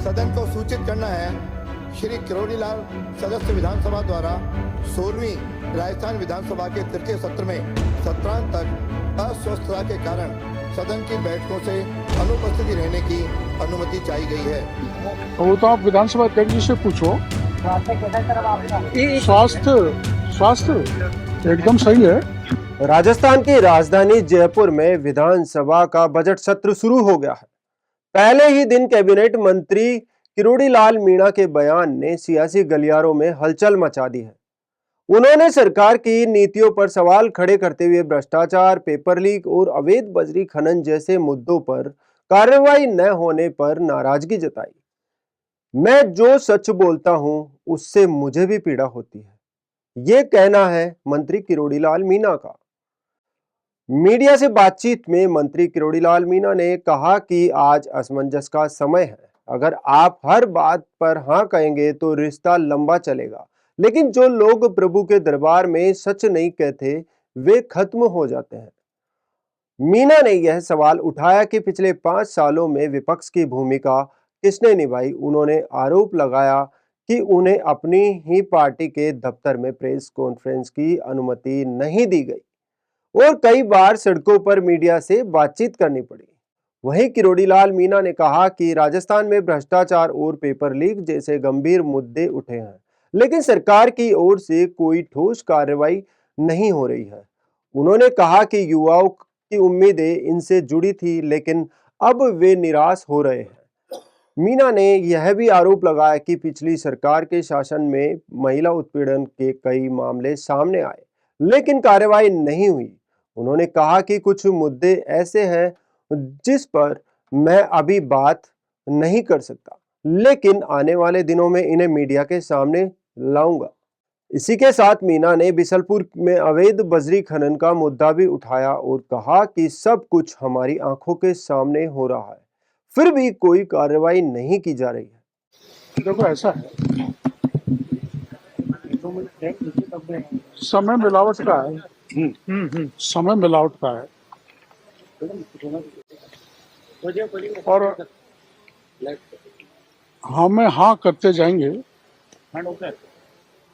सदन को सूचित करना है श्री किरोड़ी लाल सदस्य विधानसभा द्वारा 16वीं राजस्थान विधानसभा के तृतीय सत्र में सत्रांत तक अस्वस्थता के कारण सदन की बैठकों से अनुपस्थिति रहने की अनुमति चाही गई है। वो तो आप विधानसभा अध्यक्ष जी से पूछो। स्वास्थ्य एकदम सही है। राजस्थान की राजधानी जयपुर में विधानसभा का बजट सत्र शुरू हो गया है। पहले ही दिन कैबिनेट मंत्री किरोड़ी लाल मीणा के बयान ने सियासी गलियारों में हलचल मचा दी है। उन्होंने सरकार की नीतियों पर सवाल खड़े करते हुए भ्रष्टाचार, पेपर लीक और अवैध बजरी खनन जैसे मुद्दों पर कार्रवाई न होने पर नाराजगी जताई। मैं जो सच बोलता हूं उससे मुझे भी पीड़ा होती है, ये कहना है मंत्री किरोड़ी लाल मीणा का। मीडिया से बातचीत में मंत्री किरोड़ी लाल मीणा ने कहा कि आज असमंजस का समय है। अगर आप हर बात पर हाँ कहेंगे तो रिश्ता लंबा चलेगा, लेकिन जो लोग प्रभु के दरबार में सच नहीं कहते वे खत्म हो जाते हैं। मीणा ने यह सवाल उठाया कि पिछले 5 सालों में विपक्ष की भूमिका किसने निभाई। उन्होंने आरोप लगाया कि उन्हें अपनी ही पार्टी के दफ्तर में प्रेस कॉन्फ्रेंस की अनुमति नहीं दी गई और कई बार सड़कों पर मीडिया से बातचीत करनी पड़ी। वहीं किरोड़ी लाल मीणा ने कहा कि राजस्थान में भ्रष्टाचार और पेपर लीक जैसे गंभीर मुद्दे उठे हैं, लेकिन सरकार की ओर से कोई ठोस कार्रवाई नहीं हो रही है। उन्होंने कहा कि युवाओं की उम्मीदें इनसे जुड़ी थी, लेकिन अब वे निराश हो रहे हैं। मीणा ने यह भी आरोप लगाया कि पिछली सरकार के शासन में महिला उत्पीड़न के कई मामले सामने आए, लेकिन कार्रवाई नहीं हुई। उन्होंने कहा कि कुछ मुद्दे ऐसे हैं जिस पर मैं अभी बात नहीं कर सकता, लेकिन आने वाले दिनों में इन्हें मीडिया के सामने लाऊंगा। इसी के साथ मीणा ने बिसलपुर में अवैध बजरी खनन का मुद्दा भी उठाया और कहा कि सब कुछ हमारी आंखों के सामने हो रहा है, फिर भी कोई कार्रवाई नहीं की जा रही है। देखो ऐसा है, समय मिलावट का है। समय मिलावट का है और हमें हाँ करते जाएंगे,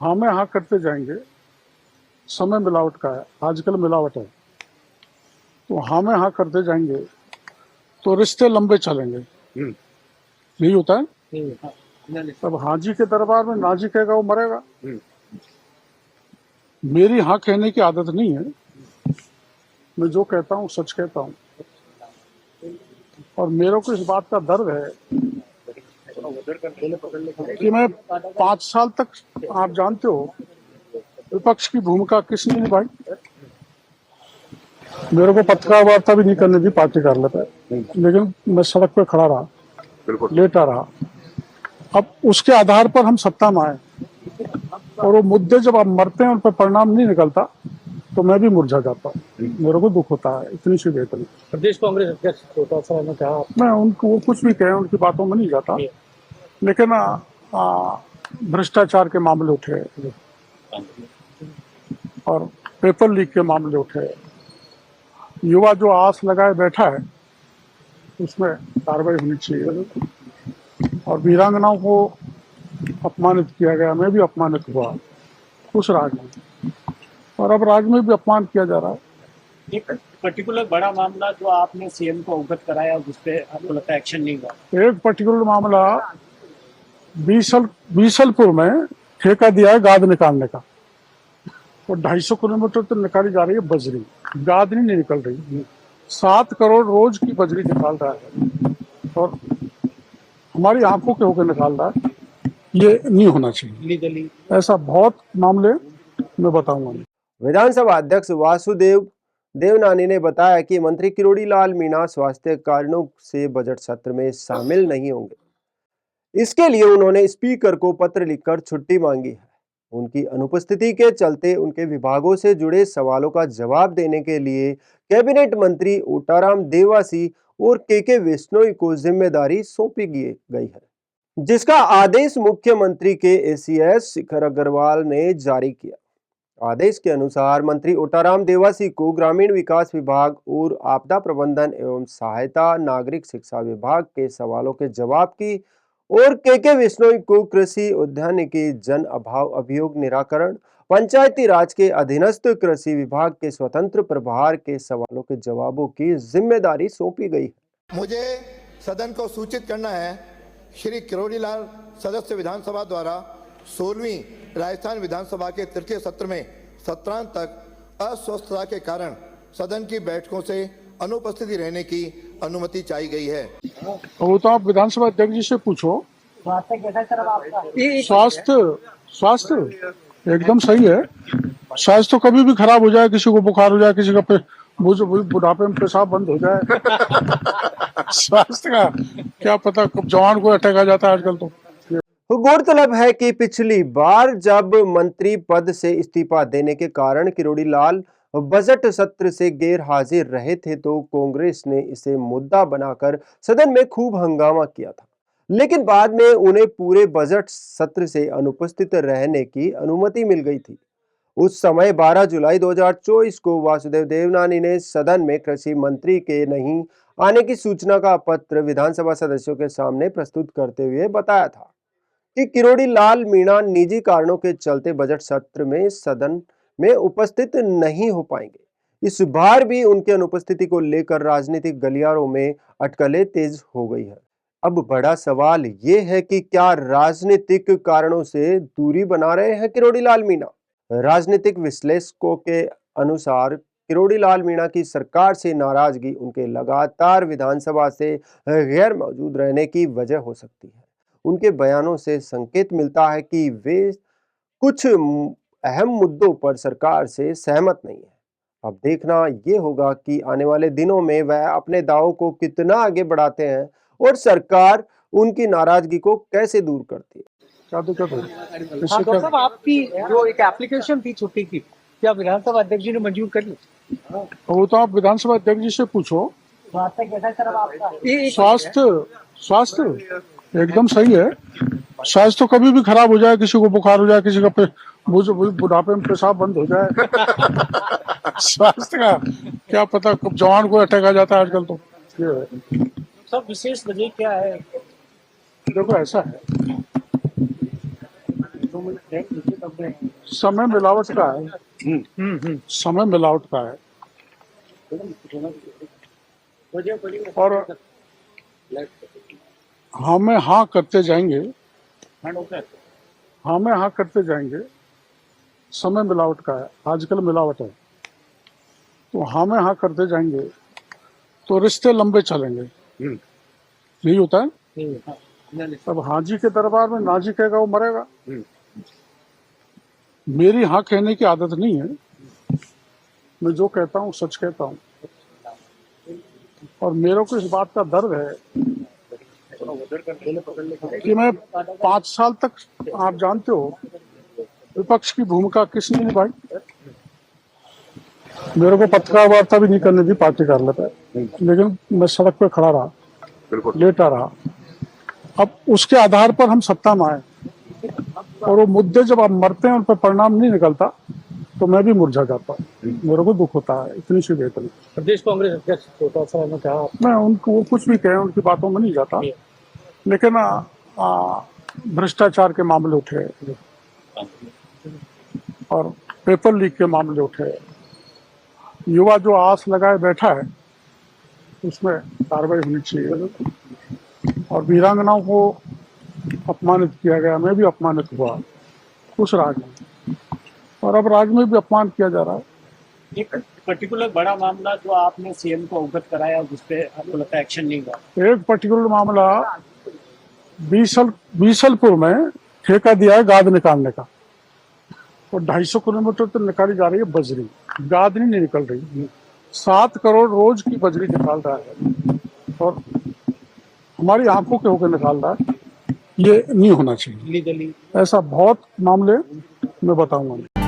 हमें हाँ करते जाएंगे। समय मिलावट का है, आजकल मिलावट है, तो हमें हाँ करते जाएंगे तो रिश्ते लंबे चलेंगे। यही होता है। तब हाजी के दरबार में नाजी कहेगा वो मरेगा। मेरी हाँ कहने की आदत नहीं है। मैं जो कहता हूँ सच कहता हूँ और मेरे को इस बात का दर्द है कि मैं 5 साल तक, आप जानते हो, विपक्ष की भूमिका किसने निभाई। मेरे को पत्रकार वार्ता भी नहीं करने दी पार्टी कार्यालय पे, लेकिन मैं सड़क पे खड़ा रहा, लेटा रहा। अब उसके आधार पर हम सत्ता में आए और वो मुद्दे जब आप मरते हैं उन पर परिणाम नहीं निकलता तो मैं भी मुरझा जाता हूँ। मेरे को दुख होता है, इतनी सी बेहतरी। प्रदेश कांग्रेस अध्यक्ष छोटा सा ने कहा, मैं उनको वो कुछ भी कहे उनकी बातों में नहीं जाता, लेकिन भ्रष्टाचार के मामले उठे और पेपर लीक के मामले उठे। युवा जो आस लगाए बैठा है उसमें कार्रवाई होनी चाहिए और वीरांगनाओं को अपमानित किया गया, मैं भी अपमानित हुआ उस राज में, और अब राज में भी अपमान किया जा रहा है। एक पर्टिकुलर बड़ा मामला जो आपने सीएम को अवगत कराया जिसपे आपको लगता है एक्शन नहीं हुआ? एक पर्टिकुलर मामला बीसलपुर में ठेका दिया है गाद निकालने का, वो 250 किलोमीटर तक निकाली जा रही है बजरी, गाद नहीं निकल रही। 7 करोड़ रोज की बजरी निकाल रहा है और हमारी आंखों के होकर निकाल रहा है। ये नहीं होना चाहिए लीगली। ऐसा बहुत मामले मैं बताऊंगा। विधानसभा अध्यक्ष वासुदेव देवनानी ने बताया कि मंत्री किरोड़ी लाल मीणा स्वास्थ्य कारणों से बजट सत्र में शामिल नहीं होंगे। इसके लिए उन्होंने स्पीकर को पत्र लिखकर छुट्टी मांगी है। उनकी अनुपस्थिति के चलते उनके विभागों से जुड़े सवालों का जवाब देने के लिए कैबिनेट मंत्री ओटाराम देवासी और के विश्नोई को जिम्मेदारी सौंपी गई है, जिसका आदेश मुख्यमंत्री के एसीएस शिखर अग्रवाल ने जारी किया। आदेश के अनुसार मंत्री ओटाराम देवासी को ग्रामीण विकास विभाग और आपदा प्रबंधन एवं सहायता नागरिक शिक्षा विभाग के सवालों के जवाब की और के विश्नोई को कृषि उद्यानिकी जन अभाव अभियोग निराकरण, पंचायती राज के अधीनस्थ कृषि विभाग के स्वतंत्र प्रभार के सवालों के जवाबों की जिम्मेदारी सौंपी गई है। मुझे सदन को सूचित करना है, श्री किरोड़ी लाल सदस्य विधानसभा द्वारा 16वीं राजस्थान विधानसभा के तृतीय सत्र में सत्रांत तक अस्वस्थता के कारण सदन की बैठकों से अनुपस्थिति रहने की अनुमति चाही गई है। वो तो आप विधानसभा अध्यक्ष जी से पूछो। स्वास्थ्य कैसा सर आपका? स्वास्थ्य एकदम सही है। स्वास्थ्य तो कभी भी खराब हो जाए, किसी को बुखार हो जाए, किसी का बुढ़ापे में पेशाब बंद हो जाए। स्वास्थ्य का क्या पता कब जवान को अटैक आ जाता है आजकल तो। गौरतलब है कि पिछली बार जब मंत्री पद से इस्तीफा देने के कारण किरोड़ी लाल बजट सत्र से गैर हाजिर रहे थे तो कांग्रेस ने इसे मुद्दा बनाकर सदन में खूब हंगामा किया था, लेकिन बाद में उन्हें पूरे बजट सत्र से अनुपस्थित रहने की अनुमति मिल गई थी। उस समय 12 जुलाई 2024 को वासुदेव देवनानी ने सदन में कृषि मंत्री के नहीं आने की सूचना का पत्र विधानसभा सदस्यों के सामने प्रस्तुत करते हुए बताया था कि किरोड़ी लाल मीणा निजी कारणों के चलते बजट सत्र में सदन में उपस्थित नहीं हो पाएंगे। इस बार भी उनकी अनुपस्थिति को लेकर राजनीतिक गलियारों में अटकलें तेज हो गई है। अब बड़ा सवाल ये है कि क्या राजनीतिक कारणों से दूरी बना रहे हैं किरोड़ी लाल मीणा? राजनीतिक विश्लेषकों के अनुसार किरोड़ी लाल मीणा की सरकार से नाराजगी उनके लगातार विधानसभा से गैर मौजूद रहने की वजह हो सकती है। उनके बयानों से संकेत मिलता है कि वे कुछ अहम मुद्दों पर सरकार से सहमत नहीं है। अब देखना ये होगा कि आने वाले दिनों में वह अपने दावों को कितना आगे बढ़ाते हैं और सरकार उनकी नाराजगी को कैसे दूर करती है। डॉक्टर साहब, आपकी जो एक एप्लीकेशन थी छुट्टी की, क्या विधानसभा अध्यक्ष जी ने मंजूर कर ली? वो तो आप विधानसभा अध्यक्ष जी से पूछो। स्वास्थ्य कैसा सर आपका? स्वास्थ्य एकदम सही है। स्वास्थ्य तो कभी भी खराब हो जाए, किसी को बुखार हो जाए, किसी का बुढ़ापे में पेशाब बंद हो जाए। स्वास्थ्य का क्या पता कब जवान को अटैक आ जाता है आजकल तो। सब विशेष वजह क्या है? देखो ऐसा है, समय मिलावट का है। समय मिलावट का है और हमें हाँ करते जाएंगे, हमें हाँ करते जाएंगे। समय मिलावट का है, आजकल मिलावट है, तो हमें हाँ करते जाएंगे तो रिश्ते लंबे चलेंगे। यही होता है। तब हाजी के दरबार में नाजी कहेगा वो मरेगा। मेरी हाँ कहने की आदत नहीं है, मैं जो कहता हूँ सच कहता हूँ, और मेरे को इस बात का दर्द है कि मैं 5 साल तक, आप जानते हो, विपक्ष की भूमिका किसने निभाई। मेरे को पत्रकार वार्ता भी नहीं करने दी पार्टी कार्यालय पे, लेकिन मैं सड़क पे खड़ा रहा, लेटा रहा। अब उसके आधार पर हम सत्ता में आए, और वो मुद्दे जब आप मरते हैं उन पर परिणाम नहीं निकलता तो मैं भी मुरझा जाता हूँ। मेरे को दुख होता है, इतनी सी बेहतरी। प्रदेश कांग्रेस अध्यक्ष छोटा सा मैं कहा, मैं उनको वो कुछ भी कहे, उनकी बातों में नहीं जाता, लेकिन भ्रष्टाचार के मामले उठे और पेपर लीक के मामले उठे, युवा जो आस लगाए बैठा है उसमें कार्रवाई होनी चाहिए। और वीरांगनाओं को अपमानित किया गया, मैं भी अपमानित हुआ उस राज में, और अब राज में भी अपमान किया जा रहा है। एक पर्टिकुलर बड़ा मामला जो आपने सीएम को अवगत कराया, जिस पे आपको लगता है एक्शन नहीं हुआ? एक पर्टिकुलर मामला बीसलपुर में ठेका दिया है गाद निकालने का, और 250 किलोमीटर तो निकाली जा रही है बजरी, गाद नहीं निकल रही। 7 करोड़ रोज की बजरी निकाल रहा है, और हमारी आंखों के होकर निकाल रहा है। ये नहीं होना चाहिए। लीगली ऐसा बहुत मामले मैं बताऊंगा।